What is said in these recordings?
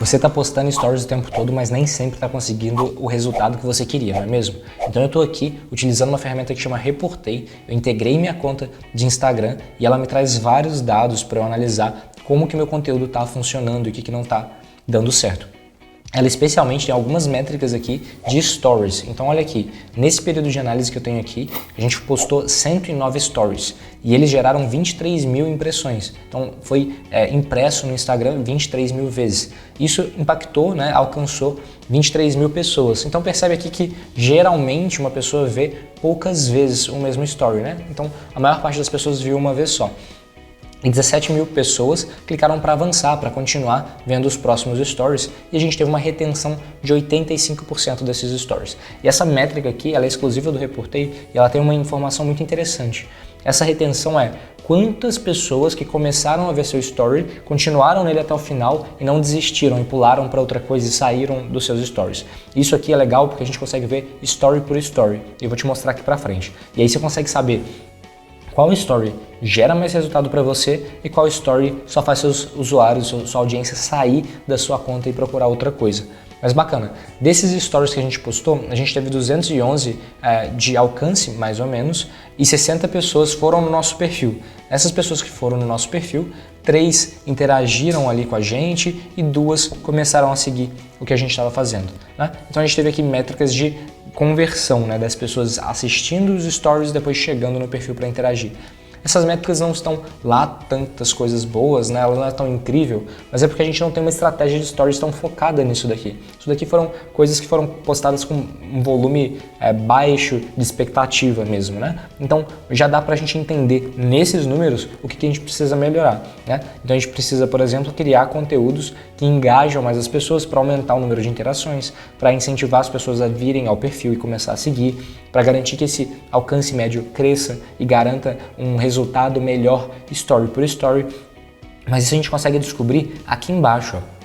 Você está postando stories o tempo todo, mas nem sempre está conseguindo o resultado que você queria, não é mesmo? Então eu estou aqui utilizando uma ferramenta que chama Reportei, eu integrei minha conta de Instagram e ela me traz vários dados para eu analisar como que meu conteúdo está funcionando e o que não está dando certo. Ela especialmente tem algumas métricas aqui de stories. Então olha aqui, nesse período de análise que eu tenho aqui, a gente postou 109 stories e eles geraram 23 mil impressões. Então foi impresso no Instagram 23 mil vezes. Isso impactou, né, alcançou 23 mil pessoas. Então percebe aqui que geralmente uma pessoa vê poucas vezes o mesmo story, né? Então a maior parte das pessoas viu uma vez só. E 17 mil pessoas clicaram para avançar, para continuar vendo os próximos stories e a gente teve uma retenção de 85% desses stories. E essa métrica aqui, ela é exclusiva do Reportei e ela tem uma informação muito interessante. Essa retenção é quantas pessoas que começaram a ver seu story continuaram nele até o final e não desistiram e pularam para outra coisa e saíram dos seus stories. Isso aqui é legal porque a gente consegue ver story por story e eu vou te mostrar aqui para frente. E aí você consegue saber qual story gera mais resultado para você e qual story só faz seus usuários, sua audiência sair da sua conta e procurar outra coisa. Mas bacana, desses stories que a gente postou, a gente teve 211 de alcance, mais ou menos, e 60 pessoas foram no nosso perfil. Essas pessoas que foram no nosso perfil, 3 interagiram ali com a gente e 2 começaram a seguir o que a gente estava fazendo, né? Então a gente teve aqui métricas de conversão, né, das pessoas assistindo os stories e depois chegando no perfil para interagir. Essas métricas não estão lá tantas coisas boas, né? Ela não é tão incrível, mas é porque a gente não tem uma estratégia de stories tão focada nisso daqui. Isso daqui foram coisas que foram postadas com um volume baixo de expectativa mesmo, né? Então já dá pra gente entender nesses números o que a gente precisa melhorar, né? Então a gente precisa, por exemplo, criar conteúdos que engajam mais as pessoas para aumentar o número de interações, para incentivar as pessoas a virem ao perfil e começar a seguir, para garantir que esse alcance médio cresça e garanta um resultado melhor story por story. Mas isso a gente consegue descobrir aqui embaixo, ó.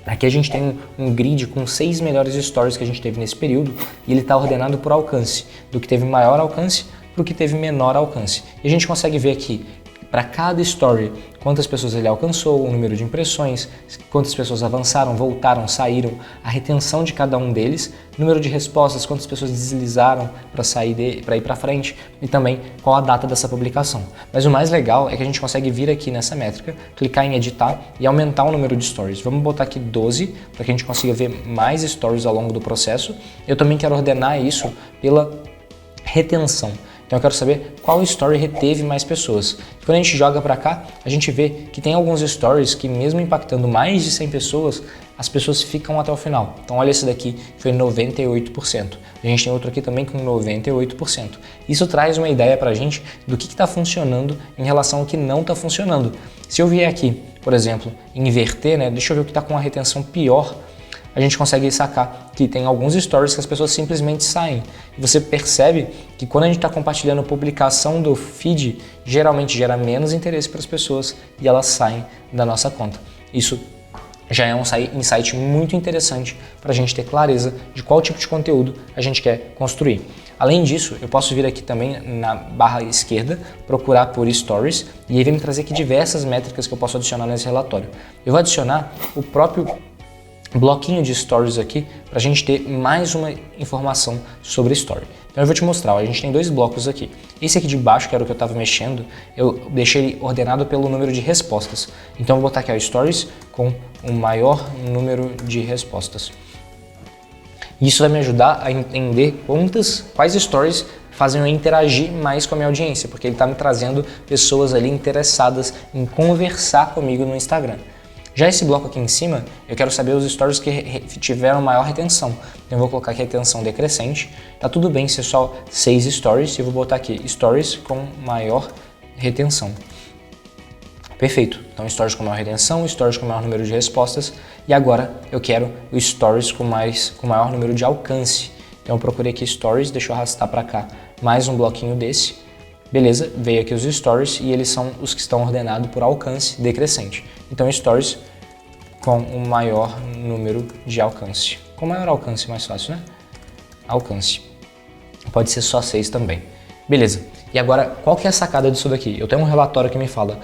Aqui a gente tem um grid com 6 melhores stories que a gente teve nesse período e ele está ordenado por alcance, do que teve maior alcance para o que teve menor alcance. E a gente consegue ver aqui, para cada story, quantas pessoas ele alcançou, o número de impressões, quantas pessoas avançaram, voltaram, saíram, a retenção de cada um deles, número de respostas, quantas pessoas deslizaram para ir para frente e também qual a data dessa publicação. Mas o mais legal é que a gente consegue vir aqui nessa métrica, clicar em editar e aumentar o número de stories. Vamos botar aqui 12 para que a gente consiga ver mais stories ao longo do processo. Eu também quero ordenar isso pela retenção. Então eu quero saber qual story reteve mais pessoas. Quando a gente joga para cá, a gente vê que tem alguns stories que mesmo impactando mais de 100 pessoas, as pessoas ficam até o final. Então olha esse daqui, foi 98%. A gente tem outro aqui também com 98%. Isso traz uma ideia para a gente do que está funcionando em relação ao que não está funcionando. Se eu vier aqui, por exemplo, inverter, né? Deixa eu ver o que está com a retenção pior. A gente consegue sacar que tem alguns stories que as pessoas simplesmente saem. E você percebe que quando a gente está compartilhando publicação do feed, geralmente gera menos interesse para as pessoas e elas saem da nossa conta. Isso já é um insight muito interessante para a gente ter clareza de qual tipo de conteúdo a gente quer construir. Além disso, eu posso vir aqui também na barra esquerda, procurar por Stories e aí vai me trazer aqui diversas métricas que eu posso adicionar nesse relatório. Eu vou adicionar o próprio bloquinho de stories aqui para a gente ter mais uma informação sobre story. Então eu vou te mostrar, ó, a gente tem 2 blocos aqui. Esse aqui de baixo, que era o que eu estava mexendo, eu deixei ele ordenado pelo número de respostas. Então eu vou botar aqui, ó, stories com o maior número de respostas. Isso vai me ajudar a entender quais stories fazem eu interagir mais com a minha audiência, porque ele está me trazendo pessoas ali interessadas em conversar comigo no Instagram. Já esse bloco aqui em cima, eu quero saber os stories que tiveram maior retenção. Então eu vou colocar aqui retenção decrescente. Tá tudo bem ser só 6 stories e eu vou botar aqui stories com maior retenção. Perfeito. Então stories com maior retenção, stories com maior número de respostas. E agora eu quero o stories com maior número de alcance. Então eu procurei aqui stories, deixa eu arrastar para cá mais um bloquinho desse. Beleza, veio aqui os stories e eles são os que estão ordenados por alcance decrescente. Então stories com o maior número de alcance. Com maior alcance, mais fácil, né? Alcance. Pode ser só 6 também. Beleza. E agora, qual que é a sacada disso daqui? Eu tenho um relatório que me fala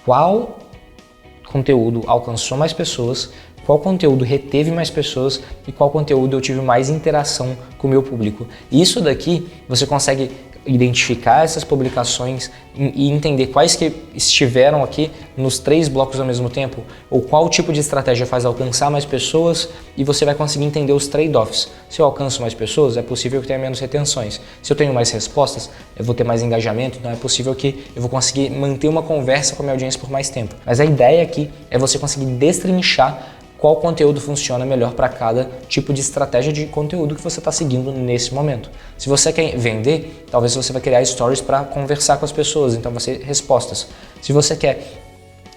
qual conteúdo alcançou mais pessoas, qual conteúdo reteve mais pessoas e qual conteúdo eu tive mais interação com o meu público. E isso daqui você consegue identificar essas publicações e entender quais que estiveram aqui nos 3 blocos ao mesmo tempo, ou qual tipo de estratégia faz alcançar mais pessoas, e você vai conseguir entender os trade-offs. Se eu alcanço mais pessoas, é possível que tenha menos retenções. Se eu tenho mais respostas, eu vou ter mais engajamento, então é possível que eu vou conseguir manter uma conversa com a minha audiência por mais tempo. Mas a ideia aqui é você conseguir destrinchar qual conteúdo funciona melhor para cada tipo de estratégia de conteúdo que você está seguindo nesse momento. Se você quer vender, talvez você vai criar stories para conversar com as pessoas, então vai ser respostas. Se você quer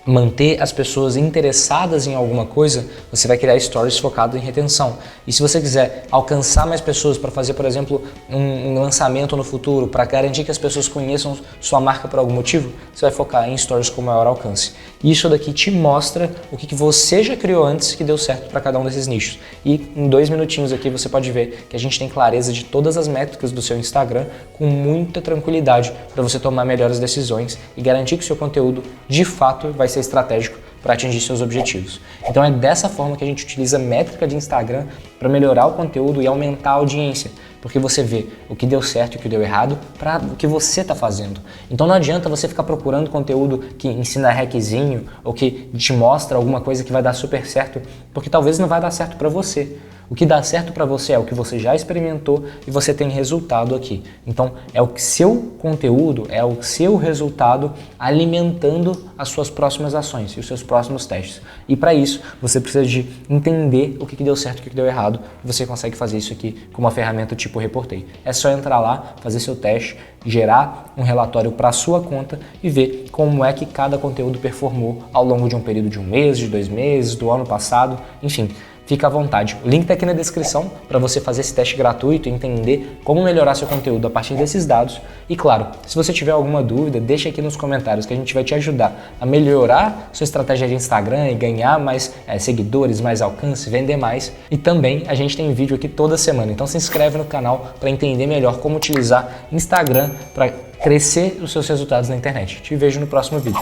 manter as pessoas interessadas em alguma coisa, você vai criar stories focado em retenção. E se você quiser alcançar mais pessoas para fazer, por exemplo, um lançamento no futuro, para garantir que as pessoas conheçam sua marca por algum motivo, você vai focar em stories com maior alcance. E isso daqui te mostra o que você já criou antes que deu certo para cada um desses nichos. E em 2 minutinhos aqui você pode ver que a gente tem clareza de todas as métricas do seu Instagram com muita tranquilidade para você tomar melhores decisões e garantir que o seu conteúdo de fato vai ser estratégico para atingir seus objetivos. Então é dessa forma que a gente utiliza métrica de Instagram para melhorar o conteúdo e aumentar a audiência, porque você vê o que deu certo e o que deu errado para o que você está fazendo. Então não adianta você ficar procurando conteúdo que ensina hackzinho ou que te mostra alguma coisa que vai dar super certo, porque talvez não vai dar certo para você. O que dá certo para você é o que você já experimentou e você tem resultado aqui. Então é o seu conteúdo, é o seu resultado alimentando as suas próximas ações e os seus próximos testes. E para isso você precisa de entender o que deu certo e o que deu errado. E você consegue fazer isso aqui com uma ferramenta tipo Reportei. É só entrar lá, fazer seu teste, gerar um relatório para a sua conta e ver como é que cada conteúdo performou ao longo de um período de 1 mês, de 2 meses, do ano passado, enfim. Fica à vontade. O link está aqui na descrição para você fazer esse teste gratuito e entender como melhorar seu conteúdo a partir desses dados. E claro, se você tiver alguma dúvida, deixa aqui nos comentários que a gente vai te ajudar a melhorar sua estratégia de Instagram e ganhar mais seguidores, mais alcance, vender mais. E também a gente tem vídeo aqui toda semana, então se inscreve no canal para entender melhor como utilizar Instagram para crescer os seus resultados na internet. Te vejo no próximo vídeo.